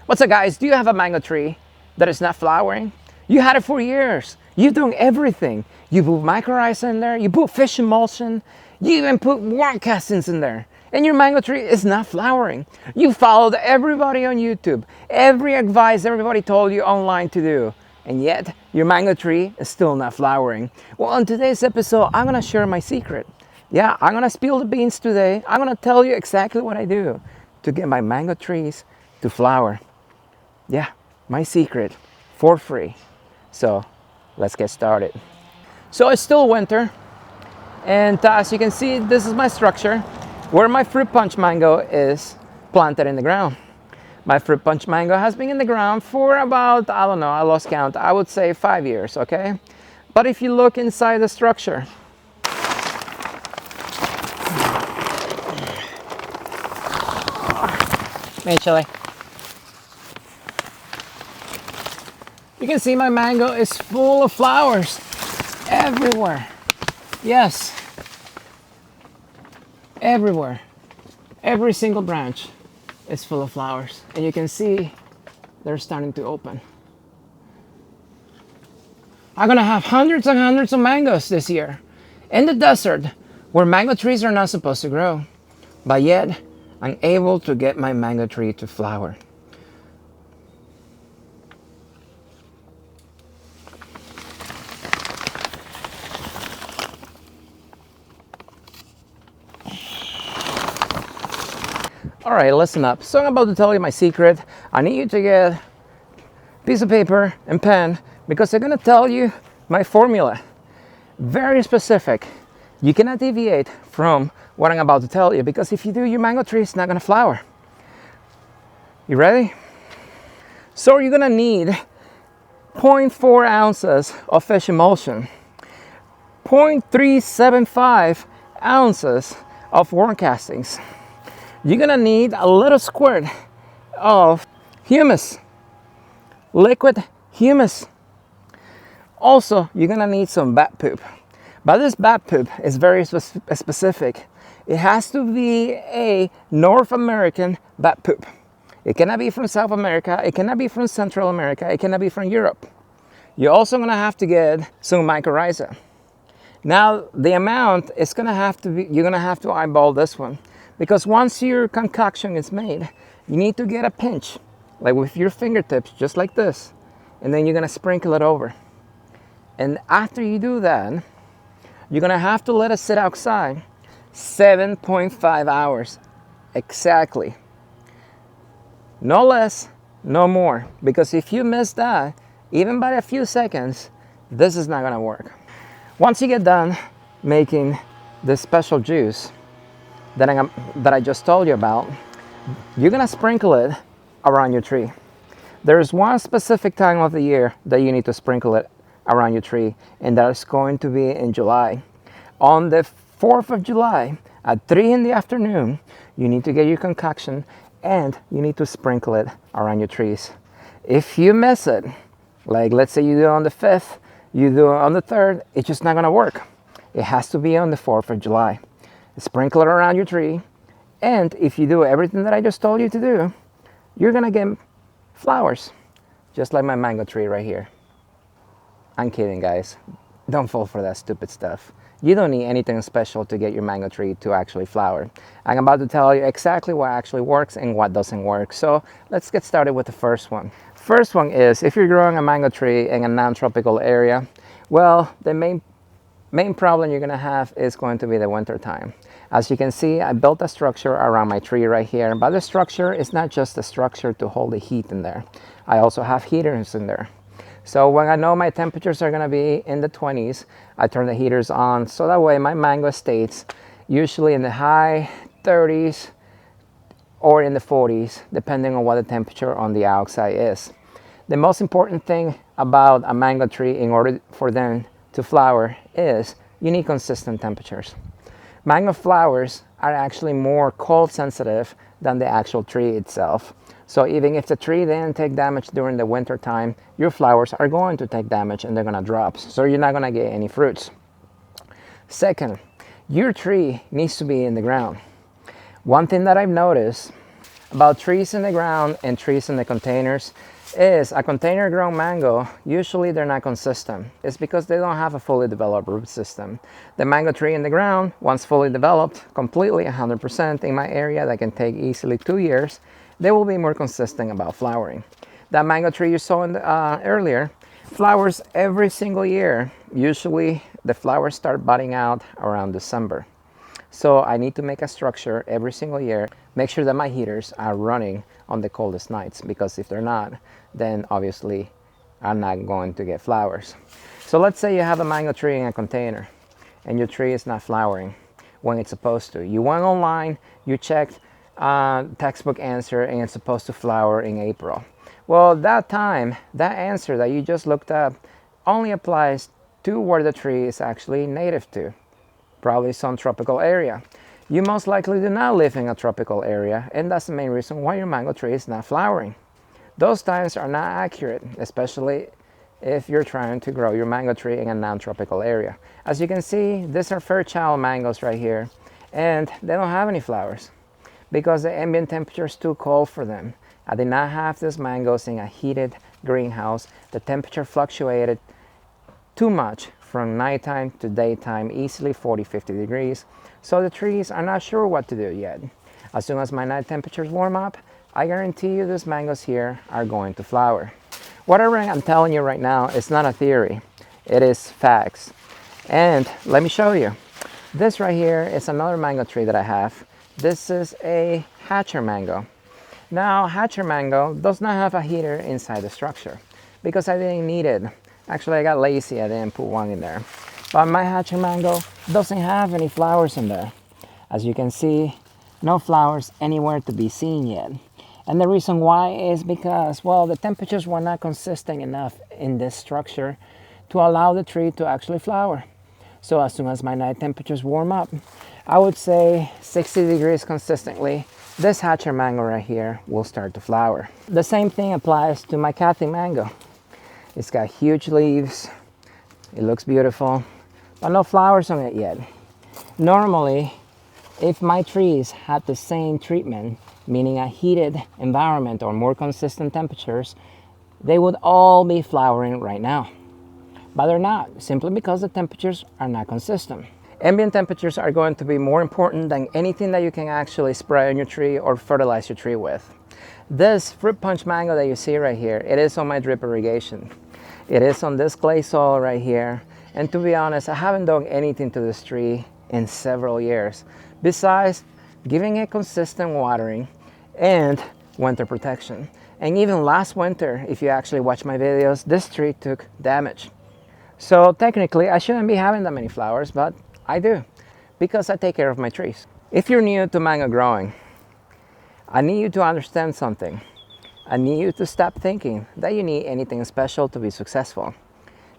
What's up, guys? Do you have a mango tree that is not flowering? You had it for years. You're doing everything. You put mycorrhiza in there, you put fish emulsion, you even put worm castings in there, and your mango tree is not flowering. You followed everybody on YouTube, every advice everybody told you online to do, and yet your mango tree is still not flowering. Well, in today's episode, I'm gonna share my secret. Yeah, I'm gonna spill the beans today. I'm gonna tell you exactly what I do to get my mango trees to flower. Yeah, my secret for free. So let's get started. So it's still winter, and as you can see, this is my structure where my fruit punch mango is planted in the ground. My fruit punch mango has been in the ground for about, I don't know, I lost count, I would say 5 years, okay? But if you look inside the structure, actually, you can see my mango is full of flowers everywhere. Yes, everywhere. Every single branch is full of flowers. And you can see they're starting to open. I'm gonna have hundreds and hundreds of mangoes this year in the desert where mango trees are not supposed to grow. But yet, I'm able to get my mango tree to flower. All right, listen up. So I'm about to tell you my secret. I need you to get a piece of paper and pen because I'm gonna tell you my formula. Very specific. You cannot deviate from what I'm about to tell you because if you do, your mango tree is not gonna flower. You ready? So you're gonna need 0.4 ounces of fish emulsion, 0.375 ounces of worm castings. You're gonna need a little squirt of humus, liquid humus. Also, you're gonna need some bat poop. But this bat poop is very specific. It has to be a North American bat poop. It cannot be from South America, it cannot be from Central America, it cannot be from Europe. You're also gonna have to get some mycorrhiza. Now, the amount is gonna have to be, you're gonna have to eyeball this one. Because once your concoction is made, you need to get a pinch, like with your fingertips, just like this. And then you're gonna sprinkle it over. And after you do that, you're gonna have to let it sit outside 7.5 hours, exactly. No less, no more. Because if you miss that, even by a few seconds, this is not gonna work. Once you get done making this special juice, that I just told you about, you're gonna sprinkle it around your tree. There's one specific time of the year that you need to sprinkle it around your tree, and that is going to be in July. On the 4th of July at 3 in the afternoon, you need to get your concoction and you need to sprinkle it around your trees. If you miss it, like let's say you do it on the 5th, you do it on the 3rd, it's just not gonna work. It has to be on the 4th of July. Sprinkle it around your tree, and if you do everything that I just told you to do, you're gonna get flowers, just like my mango tree right here. I'm kidding, guys. Don't fall for that stupid stuff. You don't need anything special to get your mango tree to actually flower. I'm about to tell you exactly what actually works and what doesn't work. So let's get started with the first one. First one is, if you're growing a mango tree in a non-tropical area, well, the main problem you're gonna have is going to be the winter time. As you can see, I built a structure around my tree right here, but the structure is not just a structure to hold the heat in there. I also have heaters in there. So when I know my temperatures are gonna be in the 20s, I turn the heaters on so that way my mango stays usually in the high 30s or in the 40s, depending on what the temperature on the outside is. The most important thing about a mango tree in order for them to flower is you need consistent temperatures. Mango flowers are actually more cold sensitive than the actual tree itself. So even if the tree didn't take damage during the winter time, your flowers are going to take damage and they're gonna drop. So you're not gonna get any fruits. Second, your tree needs to be in the ground. One thing that I've noticed about trees in the ground and trees in the containers is a container grown mango, usually they're not consistent. It's because they don't have a fully developed root system. The mango tree in the ground, once fully developed, completely 100% in my area, that can take easily 2 years, they will be more consistent about flowering. That mango tree you saw in the, earlier flowers every single year. Usually the flowers start budding out around December. So I need to make a structure every single year, make sure that my heaters are running on the coldest nights, because if they're not, then obviously I'm not going to get flowers. So let's say you have a mango tree in a container and your tree is not flowering when it's supposed to. You went online, you checked textbook answer, and it's supposed to flower in April. Well, that time, that answer that you just looked up only applies to where the tree is actually native to, probably some tropical area. You most likely do not live in a tropical area, and that's the main reason why your mango tree is not flowering. Those times are not accurate, especially if you're trying to grow your mango tree in a non-tropical area. As you can see, these are Fairchild mangoes right here, and they don't have any flowers because the ambient temperature is too cold for them. I did not have these mangoes in a heated greenhouse. The temperature fluctuated too much from nighttime to daytime, easily 40-50 degrees. So the trees are not sure what to do yet. As soon as my night temperatures warm up, I guarantee you these mangoes here are going to flower. Whatever I'm telling you right now is not a theory, it is facts. And let me show you. This right here is another mango tree that I have. This is a Hatcher mango. Now, Hatcher mango does not have a heater inside the structure because I didn't need it. Actually, I got lazy, I didn't put one in there. But my Hatcher mango doesn't have any flowers in there. As you can see, no flowers anywhere to be seen yet. And the reason why is because, well, the temperatures were not consistent enough in this structure to allow the tree to actually flower. So as soon as my night temperatures warm up, I would say 60 degrees consistently, this Hatcher mango right here will start to flower. The same thing applies to my Kathy mango. It's got huge leaves, it looks beautiful, but no flowers on it yet. Normally, if my trees had the same treatment, meaning a heated environment or more consistent temperatures, they would all be flowering right now. But they're not, simply because the temperatures are not consistent. Ambient temperatures are going to be more important than anything that you can actually spray on your tree or fertilize your tree with. This fruit punch mango that you see right here, it is on my drip irrigation. It is on this clay soil right here. And to be honest, I haven't done anything to this tree in several years, besides giving it consistent watering and winter protection. And even last winter, if you actually watch my videos, this tree took damage. So technically, I shouldn't be having that many flowers, but I do, because I take care of my trees. If you're new to mango growing, I need you to understand something. I need you to stop thinking that you need anything special to be successful.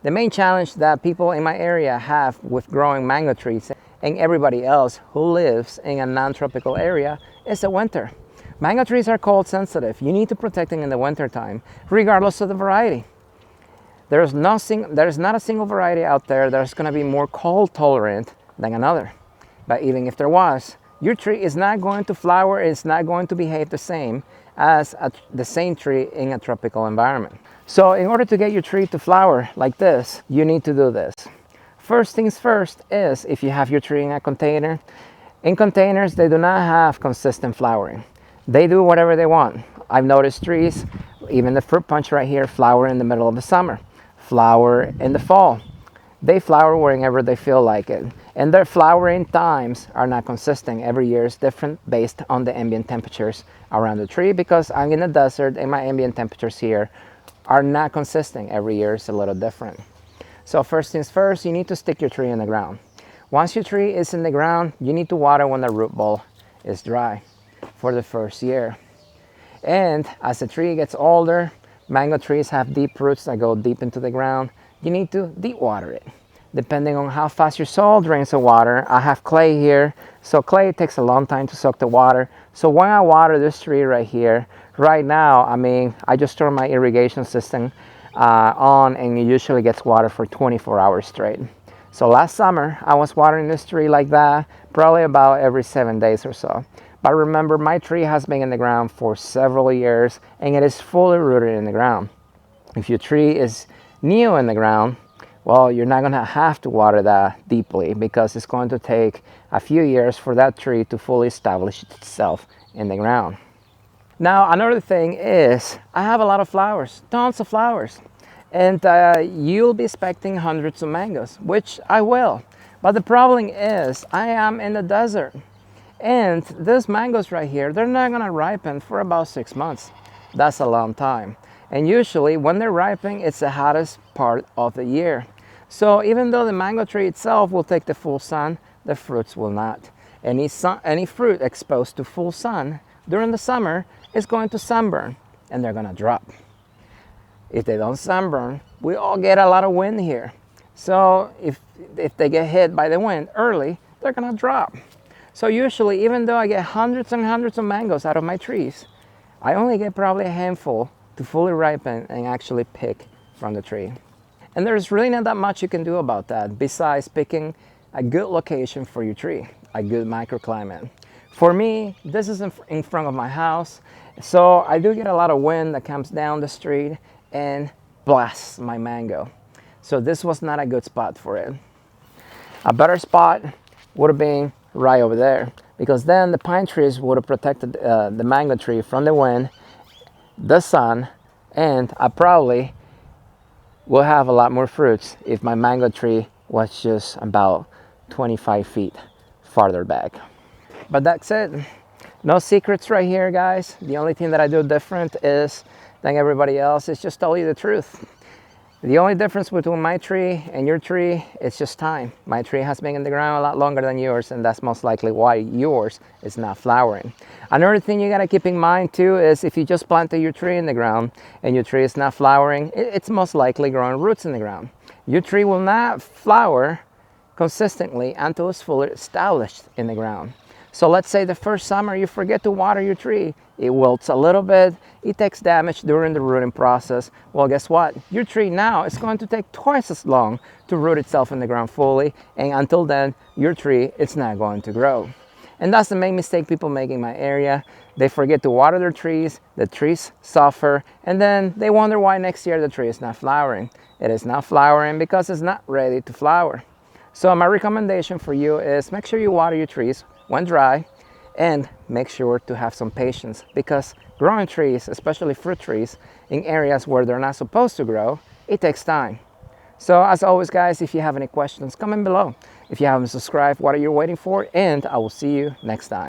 The main challenge that people in my area have with growing mango trees and everybody else who lives in a non-tropical area is the winter. Mango trees are cold sensitive. You need to protect them in the winter time, regardless of the variety. There's not a single variety out there that's going to be more cold tolerant than another. But even if there was, your tree is not going to flower, it's not going to behave the same as the same tree in a tropical environment. So in order to get your tree to flower like this, you need to do this. First things first is, if you have your tree in a container, in containers they do not have consistent flowering. They do whatever they want. I've noticed trees, even the fruit punch right here, flower in the middle of the summer, flower in the fall. They flower whenever they feel like it. And their flowering times are not consistent. Every year is different based on the ambient temperatures around the tree, because I'm in the desert and my ambient temperatures here are not consistent. Every year is a little different. So first things first, you need to stick your tree in the ground. Once your tree is in the ground, you need to water when the root ball is dry for the first year. And as the tree gets older, mango trees have deep roots that go deep into the ground. You need to deep water it. Depending on how fast your soil drains the water, I have clay here. So clay takes a long time to soak the water. So when I water this tree right here, right now, I just turn my irrigation system on, and it usually gets water for 24 hours straight. So last summer, I was watering this tree like that, probably about every 7 days or so. But remember, my tree has been in the ground for several years and it is fully rooted in the ground. If your tree is new in the ground, well, you're not going to have to water that deeply because it's going to take a few years for that tree to fully establish itself in the ground. Now, another thing is I have a lot of flowers, tons of flowers, and you'll be expecting hundreds of mangoes, which I will. But the problem is I am in the desert, and these mangoes right here, they're not going to ripen for about 6 months. That's a long time. And usually when they're ripening, it's the hottest part of the year. So even though the mango tree itself will take the full sun, the fruits will not. Any fruit exposed to full sun during the summer is going to sunburn and they're going to drop. If they don't sunburn, we all get a lot of wind here. So if they get hit by the wind early, they're going to drop. So usually, even though I get hundreds and hundreds of mangoes out of my trees, I only get probably a handful to fully ripen and actually pick from the tree. And there's really not that much you can do about that besides picking a good location for your tree, a good microclimate. For me, this is in front of my house, so I do get a lot of wind that comes down the street and blasts my mango. So this was not a good spot for it. A better spot would have been right over there, because then the pine trees would have protected the mango tree from the wind, the sun, and I probably will have a lot more fruits if my mango tree was just about 25 feet farther back. But that's it. No secrets right here, guys. The only thing that I do different is than everybody else is just tell you the truth. The only difference between my tree and your tree is just time. My tree has been in the ground a lot longer than yours, and that's most likely why yours is not flowering. Another thing you gotta keep in mind too is if you just planted your tree in the ground and your tree is not flowering, it's most likely growing roots in the ground. Your tree will not flower consistently until it's fully established in the ground. So let's say the first summer you forget to water your tree. It wilts a little bit, it takes damage during the rooting process. Well, guess what? Your tree now is going to take twice as long to root itself in the ground fully, and until then, your tree is not going to grow. And that's the main mistake people make in my area. They forget to water their trees, the trees suffer, and then they wonder why next year the tree is not flowering. It is not flowering because it's not ready to flower. So my recommendation for you is make sure you water your trees when dry, and make sure to have some patience, because growing trees, especially fruit trees, in areas where they're not supposed to grow, it takes time. So as always, guys, if you have any questions, comment below. If you haven't subscribed, what are you waiting for? And I will see you next time.